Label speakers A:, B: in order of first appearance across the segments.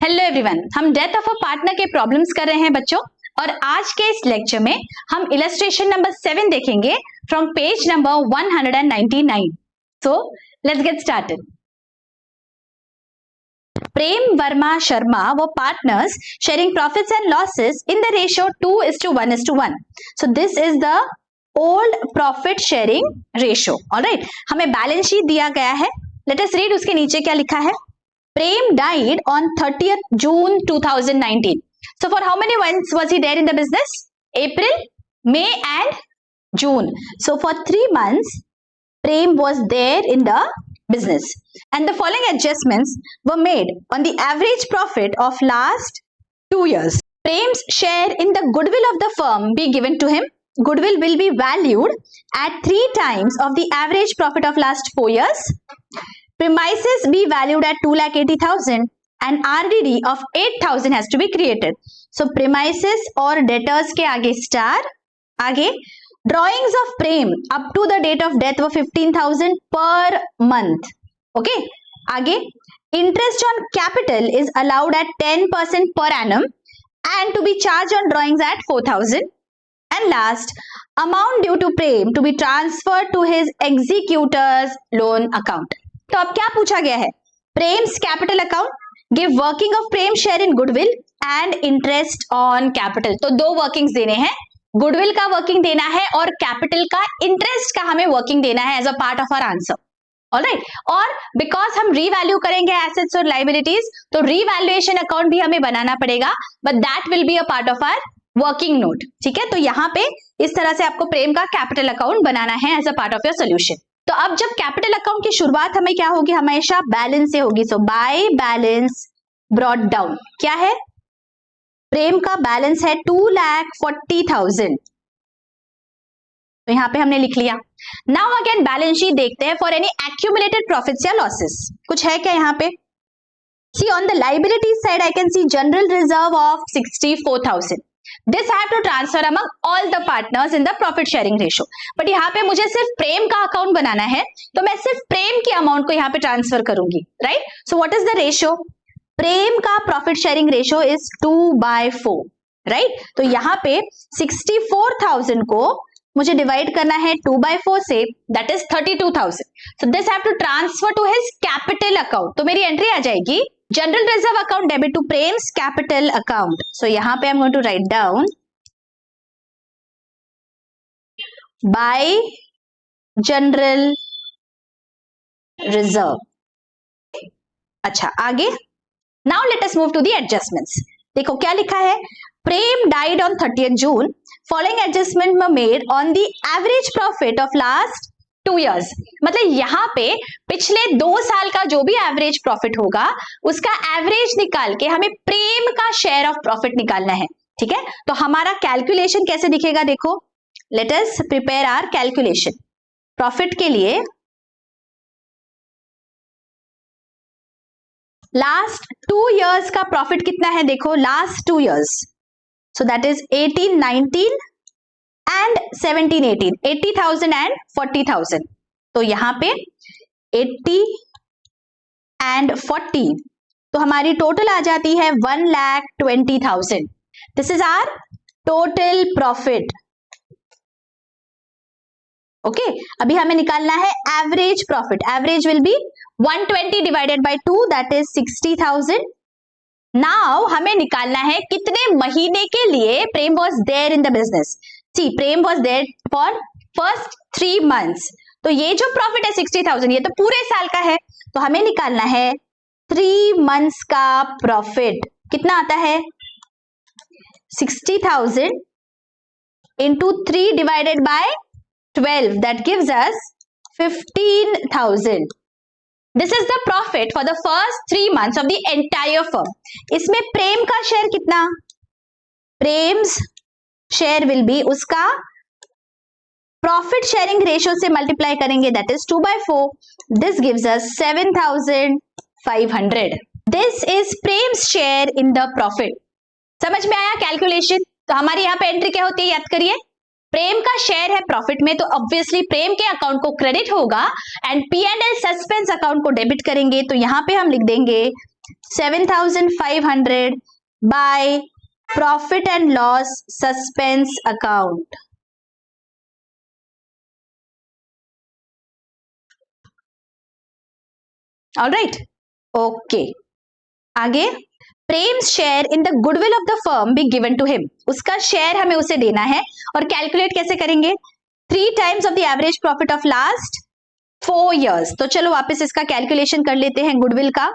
A: Hello everyone, हम death of a partner के problems कर रहे हैं बच्चों। और आज के इस लेक्चर में हम इलस्ट्रेशन नंबर 7 देखेंगे from page number 199। So let's get started. Prem Verma Sharma were partners sharing profits and losses in the ratio 2:1:1. So this is the old profit sharing ratio. Alright, हमें बैलेंस शीट दिया गया है। Let us read उसके नीचे क्या लिखा है। Prem died on 30th June 2019. So for how many months was he there in the business? April, May and June. So for 3 months, Prem was there in the business. And the following adjustments were made on the average profit of last 2 years. Prem's share in the goodwill of the firm be given to him. Goodwill will be valued at 3 times of the average profit of last 4 years. Premises be valued at 2,80,000 and RDD of 8,000 has to be created. So premises और debtors के आगे star, आगे drawings of Prem up to the date of death were 15,000 per month. Okay, आगे interest on capital is allowed at 10% per annum and to be charged on drawings at 4,000. And last, amount due to Prem to be transferred to his executor's loan account. तो अब क्या पूछा गया है? Prem's capital account, give working of Prem share in goodwill and interest on capital. तो दो workings देने हैं, गुडविल का वर्किंग देना है और कैपिटल का इंटरेस्ट का हमें वर्किंग देना है as a part of our answer. Alright, और बिकॉज हम रीवैल्यू करेंगे एसेट्स और लाइबिलिटीज, तो रीवैल्यूएशन अकाउंट भी हमें बनाना पड़ेगा, but that will be a part of our working note. ठीक है, तो यहाँ पे इस तरह से आपको प्रेम का कैपिटल अकाउंट बनाना है as a part of your solution. तो अब जब कैपिटल अकाउंट की शुरुआत हमें क्या होगी, हमेशा बैलेंस से होगी। सो बाय बैलेंस ब्रॉट डाउन क्या है, प्रेम का बैलेंस है 2,40,000, तो यहां पे हमने लिख लिया। नाउ अगेन बैलेंस शीट देखते हैं फॉर एनी एक्यूमुलेटेड प्रॉफिट्स या लॉसेस। कुछ है क्या यहाँ पे? See on the liability side I can see general reserve of 64,000. This I have to transfer among all the partners in the profit sharing ratio. But यहाँ पे मुझे सिर्फ प्रेम का अकाउंट बनाना है, तो मैं सिर्फ प्रेम के अमाउंट को यहाँ पे ट्रांसफर करूंगी, right? So what is the ratio? Prem का profit sharing ratio is 2/4, right? तो यहाँ पे 64,000 को मुझे डिवाइड करना है 2/4 से, that is 32,000. So this have to transfer to his capital account. तो मेरी एंट्री आ जाएगी general reserve account debit to Prem's capital account. So यहां पे I am going to write down by general reserve. अच्छा, आगे now let us move to the adjustments. देखो क्या लिखा है, Prem died on 30th June, following adjustment were made on the average profit of last 2 years। मतलब यहाँ पे पिछले 2 साल का जो भी एवरेज प्रॉफिट होगा उसका एवरेज निकाल के हमें प्रेम का शेयर ऑफ प्रॉफिट निकालना है। ठीक है, तो हमारा कैलकुलेशन कैसे दिखेगा, देखो let us prepare our calculation. Profit के लिए लास्ट 2 years का प्रॉफिट कितना है, देखो last 2 years, so that is 18-19 and 17-18, 80,000 and 40,000। तो यहां पे 80 एंड 40, तो हमारी टोटल आ जाती है 1,20,000। This is our total profit. Okay, अभी हमें निकालना है average profit. Average will be 120 divided by 2, that is 60,000। Now हमें निकालना है कितने महीने के लिए Prem was there in the business. See, Prem was there for first 3 months। तो ये जो प्रॉफिट है 60,000, ये तो पूरे साल का है, तो हमें निकालना है 3 months का प्रॉफिट। कितना आता है? 60,000 into 3 divided by 12, that gives us 15,000. This is the profit for the first 3 months of the entire firm. इसमें प्रेम का शेयर कितना? प्रेम्स शेयर विल बी, उसका प्रॉफिट शेयरिंग रेशियो से मल्टीप्लाई करेंगे, that is 2/4. This gives us 7,500. This is Prem's share in the profit. समझ में आया calculation? तो हमारी यहाँ पे एंट्री क्या होती है, याद करिए, प्रेम का शेयर है प्रॉफिट में, तो ऑब्वियसली प्रेम के अकाउंट को क्रेडिट होगा एंड P&L सस्पेंस अकाउंट को डेबिट करेंगे। तो यहाँ पे हम लिख देंगे 7,500 by profit and loss suspense account. All right. Okay. आगे, Prem's share in the goodwill of the firm be given to him. उसका शेयर हमें उसे देना है. और कैलकुलेट कैसे करेंगे? 3 times of the average profit of last 4 years. तो चलो वापस इसका कैलकुलेशन कर लेते हैं गुडविल का.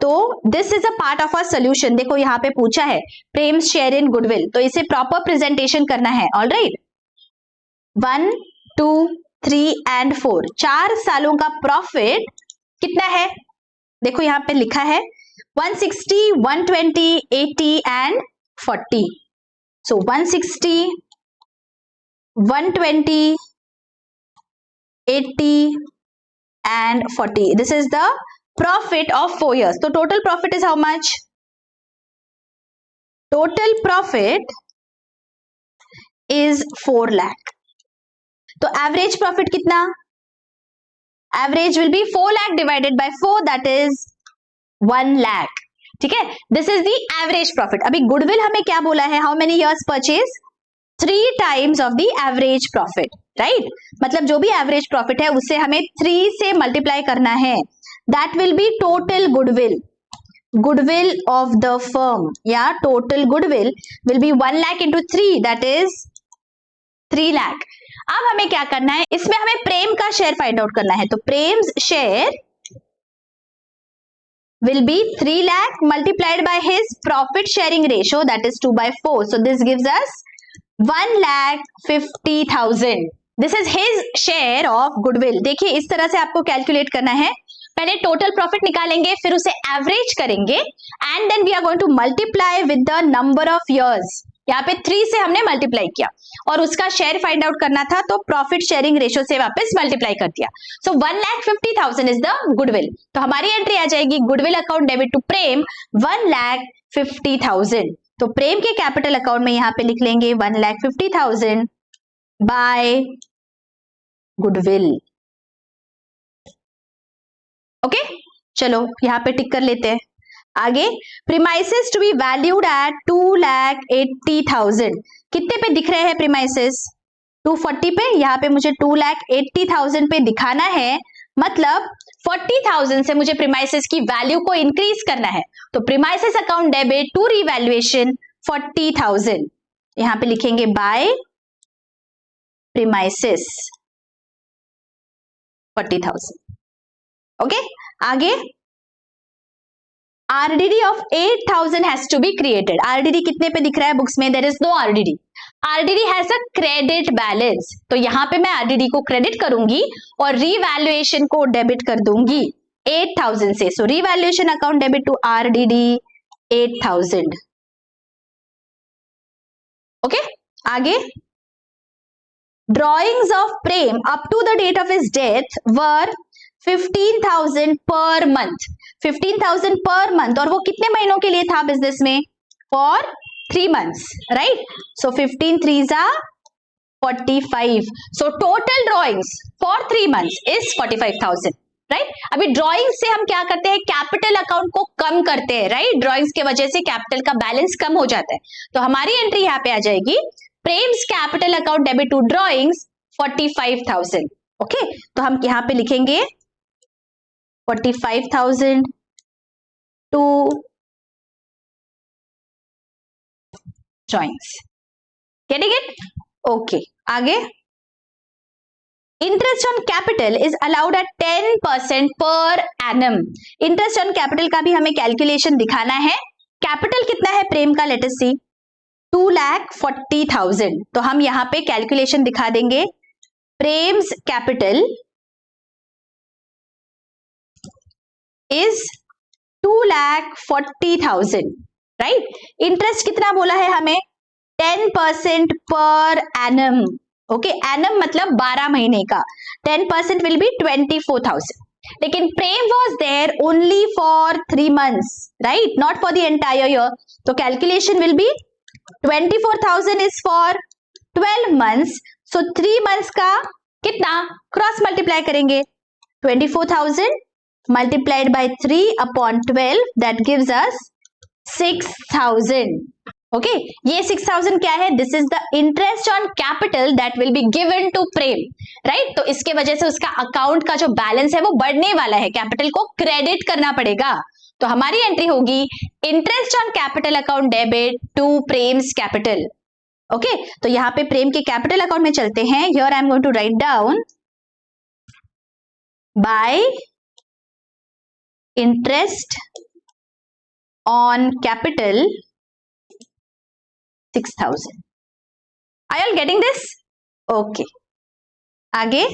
A: तो this is a part of our solution. देखो यहाँ पे पूछा है प्रेम्स शेयर इन गुडविल, तो इसे प्रॉपर प्रेजेंटेशन करना है. All right. 1, 2, 3 and 4, 4 सालों का प्रॉफिट कितना है? देखो यहाँ पे लिखा है 160, 120, 80 and 40. So 160, 120, 80 and 40. This is the profit of 4 years. So total profit is how much? Total profit is 4 lakh. तो average profit कितना? Average will be 4 lakh divided by 4, that is 1 lakh. ठीक है, this is the average profit. अभी goodwill हमें क्या बोला है? How many years purchase? 3 times of the average profit. Right, मतलब जो भी एवरेज प्रॉफिट है उसे हमें 3 से मल्टीप्लाई करना है. That will be total goodwill. Goodwill of the firm या total goodwill will be 1 lakh into 3, that is 3 lakh. अब हमें क्या करना है? इसमें हमें प्रेम का शेयर फाइंड आउट करना है. तो Prem's share will be 3 lakh multiplied by his profit sharing ratio, that is 2/4. So this gives us 1,50,000. This is his share of goodwill. देखिए इस तरह से आपको कैलकुलेट करना है. पहले टोटल प्रॉफिट निकालेंगे, फिर उसे एवरेज करेंगे and then we are going to multiply with the number of years. यहाँ पे 3 से हमने मल्टीप्लाई किया और उसका शेयर फाइंड आउट करना था, तो प्रॉफिट शेयरिंग रेशियो से वापस मल्टीप्लाई कर दिया. सो 1,50,000 इज द गुडविल. तो हमारी एंट्री आ जाएगी गुडविल अकाउंट डेबिट टू प्रेम 1,50,000. तो प्रेम के कैपिटल अकाउंट में यहाँ पे लिख लेंगे 1,50,000 बाय गुडविल. ओके, चलो यहाँ पे टिक कर लेते हैं. आगे, premises to be valued at 2,80,000. कितने पे दिख रहे हैं प्रीमाइसेस? 240 पे. यहाँ पे मुझे 2,80,000 पे दिखाना है, मतलब 40,000 से मुझे प्रीमाइसेस की वैल्यू को इंक्रीज करना है. तो premises account debit to revaluation 40,000. यहाँ पे लिखेंगे बाय प्रीमाइसेस 40,000. ओके, आगे RDD of 8,000 has to be created. RDD कितने पे दिख रहा है बुक्स में? There is no RDD. RDD has a credit balance. तो यहाँ पे मैं RDD को क्रेडिट करूंगी और रिवैल्यूएशन को डेबिट कर दूंगी 8,000 से. So revaluation account debit to RDD 8,000. Okay, आगे, drawings of Prem up to the date of his death were 15,000 per month. 15,000 per month. और वो कितने महीनों के लिए था बिजनेस में? For 3 months. Right, so 15 3s are 45. So total drawings for 3 months is 45,000. Right, अभी ड्रॉइंग्स से हम क्या करते हैं? कैपिटल अकाउंट को कम करते हैं. राइट, ड्रॉइंग्स की वजह से कैपिटल का बैलेंस कम हो जाता है. तो हमारी एंट्री यहाँ पे आ जाएगी Prem's capital account debit to drawings 45,000. Okay, तो हम यहाँ पे लिखेंगे 45,000 to drawings. Getting it? Okay. आगे, interest on capital is allowed at 10% per annum. Interest on capital का भी हमें कैलकुलेशन दिखाना है. कैपिटल कितना है प्रेम का? लेट अस सी, 2,40,000. तो हम यहाँ पे कैलकुलेशन दिखा देंगे. Prem's capital is 2,40,000. Right, interest कितना बोला है हमें? 10% पर एनम. ओके, एनम मतलब 12 महीने का. 10% विल बी 24,000. लेकिन Prem was there only for 3 months. Right, not for the entire year. तो calculation will be 24,000 is for 12 months. सो 3 months का कितना? क्रॉस मल्टीप्लाई करेंगे. 24,000 multiplied by 3/12 that gives us 6,000. Okay ये 6,000 क्या है? This is the interest on capital that will be given to Prem, right? तो इसके वजह से उसका अकाउंट का जो बैलेंस है वो बढ़ने वाला है, कैपिटल को क्रेडिट करना पड़ेगा। तो हमारी एंट्री होगी interest on capital account debit to Prem's capital. Okay तो यहाँ पे प्रेम के कैपिटल अकाउंट में चलते हैं। Here I am going to write down by interest on capital 6,000. Are you all getting this? Okay. आगे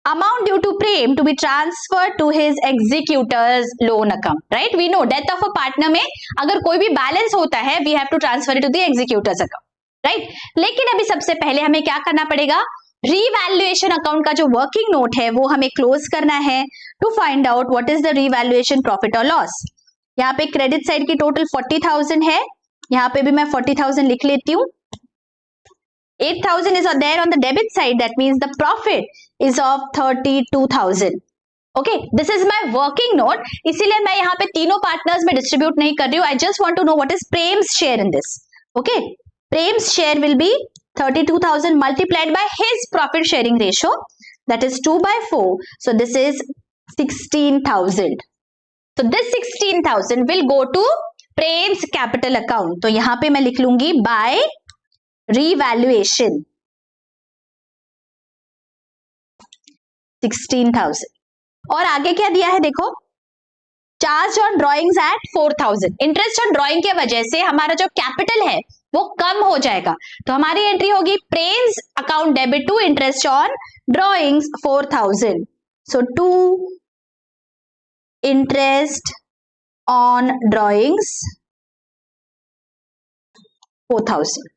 A: amount due to Prem to be transferred to his executor's loan account. Right? We know death of a partner में अगर कोई भी balance होता है we have to transfer it to the executor's account. Right? लेकिन अभी सबसे पहले हमें क्या करना पड़ेगा? रीवैल्यूएशन अकाउंट का जो वर्किंग नोट है वो हमें क्लोज करना है to find out what is the revaluation profit और लॉस। यहाँ पे क्रेडिट साइड की टोटल 40,000 है, यहाँ पे भी मैं 40,000 लिख लेती हूँ। 8,000 is there on the debit side, that means the profit is of 32,000. Okay, this is my working note. इसीलिए मैं यहाँ पे तीनों पार्टनर्स में डिस्ट्रीब्यूट नहीं कर रही हूँ। I just want to know what is Prem's share in this. Okay, Prem's share will be 32,000 multiplied by his profit sharing ratio, that is 2/4. So this is 16,000. So this 16,000 will go to Prem's capital account. तो यहां पे मैं लिख लूंगी by revaluation 16,000. और आगे क्या दिया है देखो, charge on drawings at 4,000. Interest on drawing के वजह से हमारा जो कैपिटल है वो कम हो जाएगा, तो हमारी एंट्री होगी Prem's account debit to interest on drawings 4,000. So to interest on drawings 4,000.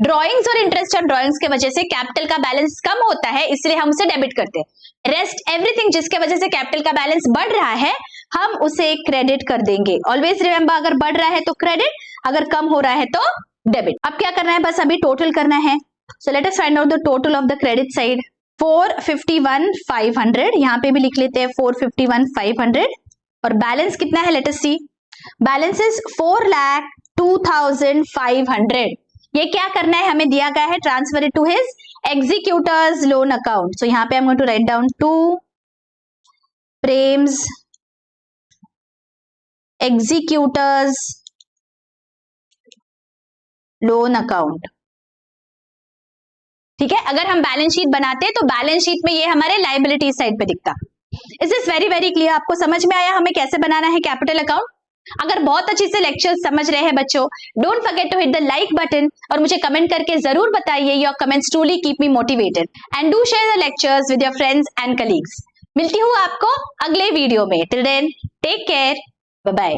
A: Drawings और इंटरेस्ट ऑन ड्रॉइंग्स के वजह से कैपिटल का बैलेंस कम होता है, इसलिए हम उसे डेबिट करते हैं। रेस्ट एवरीथिंग जिसके वजह से कैपिटल का बैलेंस बढ़ रहा है हम उसे क्रेडिट कर देंगे। ऑलवेज रिमेंबर, अगर बढ़ रहा है तो क्रेडिट, अगर कम हो रहा है तो डेबिट। अब क्या करना है, बस अभी टोटल करना है। So let us find out the total of the credit side. 451,500, यहाँ पे भी लिख लेते हैं 451,500, और बैलेंस कितना है let us see. Balance is 4,02,500। ये क्या करना है, हमें दिया गया है transfer it to his executors loan account. So यहाँ पे I am going to write down to Prem's executors loan account. ठीक है, अगर हम बैलेंस शीट बनाते तो बैलेंस शीट में ये हमारे लायबिलिटी साइड पे दिखता। Is this very very clear? आपको समझ में आया हमें कैसे बनाना है कैपिटल अकाउंट? अगर बहुत अच्छी से लेक्चर समझ रहे हैं बच्चों, don't forget to hit the like button और मुझे कमेंट करके जरूर बताइए। Your comments truly keep me motivated and do share the lectures with your friends and colleagues. मिलती हूँ आपको अगले वीडियो में। Till then take care, bye bye.